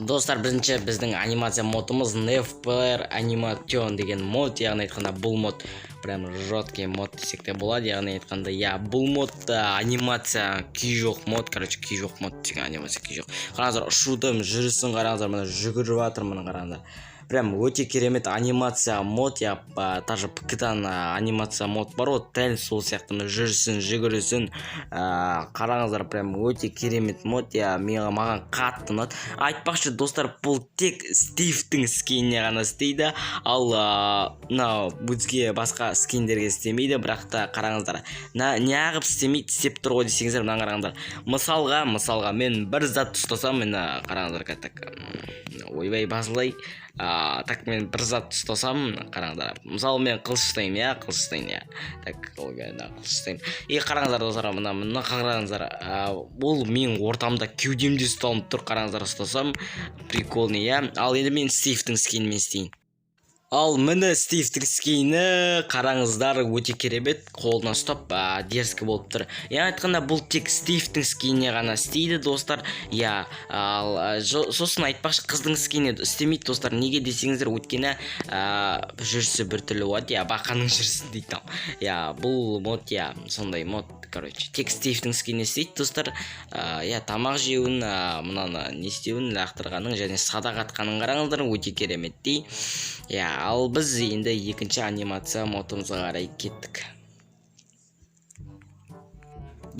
Достар, бірінші біздің анимация модымыз NFPR Animation деген мод, яғни айтқанда бұл мод прям жесткий мод десек те болады. Яғни айтқанда бұл модта анимация күй жоқ мод, күй жоқ мод деген анимация күй жоқ. Қараңыздар, ұшудың жүрісін қараңыздар, мына жүгіріп жатыр, мына қараңыздар. Прям өте керемет анимация мод, даже ПК-дан анимация мод бар, дәл сол сияқты жүрісін, жүгірісін қараңыздар, прям өте керемет мод, маған қатты ұнады. Айтпақшы достар, бұл тек Стивтің скиніне ғана істейді, ал өзге басқа скиндерге істемейді. Бірақ та қараңыздар, неғып істемейді, істеп тұр ғой десеңіздер, мына қараңыздар. Мысалға мен бір зат ұстасам, мені қараңыздар, ойбай басылдай. Так, мен бір зат ұстасам, қараңыздар, мысалы мен қылыш ұстаймын, так, қылыш ұстаймын. Қараңыздар достар, мына қараңыздар, бұл менің ортамда кеудемде ұсталынып тұр, қараңыздар, ұстасам прикольный, ал енді мен Стивтің скинмен істейін. Ал міне Стивтің скині қараңыздар, өте керемет, қолына ұстап дерзкі болып тұр. Айтқанда бұл тек Стивтің скиніне ғана істейді достар. Сосын айтпақшы, қыздың скині істемейді достар. Неге десеңіздер, өйткені жүрісі біртүрлі болады, бақаның жүрісі дейді. Бұл мод, сондай мод, тек Стивтің скині істейді достар. Тамақ жеуін, мынаны не істеуін, лақтырғаның және садақ атқаның қараңыздар, өте керемет дей. Ал біз енді екінші анимация модымызға қарай кеттік.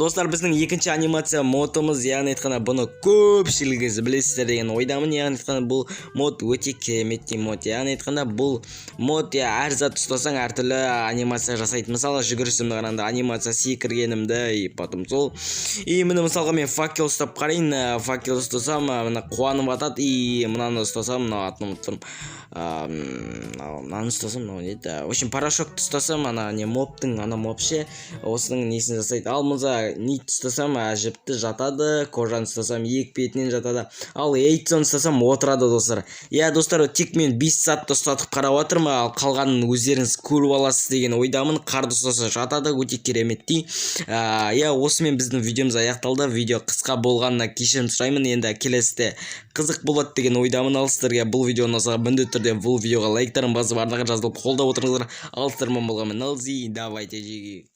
Достар, біздің екінші анимация модымыз, яғни айтқанда бұны көпшілігіңіз білесіздер деген ойдамын. Яғни айтқанда бұл мод өте керемет мод. Яғни айтқанда бұл мод әр зат ұстасаң әртүрлі анимация жасайды. Мысалы жүгірісімді қараңда анимация секіргенімді, потом сол. Міне мысалға мен факел ұстап қарайын, факел ұстасам, мына қуанып атады, мынаны ұстасам, мына атын ұмыттым. Мынаны ұстасам, в общем, порошокты ұстасам, моптың, мопше осының несін жасайды. Ал мұнда нит ұстасам, жіпті жатады, кожаны ұстасам, екпетінен жатады. Ал эйтсон ұстасам, отырады достар. Достар, тек мен 5 сатты ұстатып қарап отырмын, ал қалғанын өздеріңіз көріп аласыз деген ойдамын. Қарды ұстаса жатады, өте кереметтей. Осымен біздің видеомыз аяқталды. Видео қысқа болғанына кешірім сұраймын. Енді келесіде қызық болады деген ойдамын. Ал сіздерге бұл видеоны міндетті түрде бұл видеоға лайктарын басып ардағын жазылып қолдап отырыңыздар. Ал сіздермен болғанмын. Давайте жеги.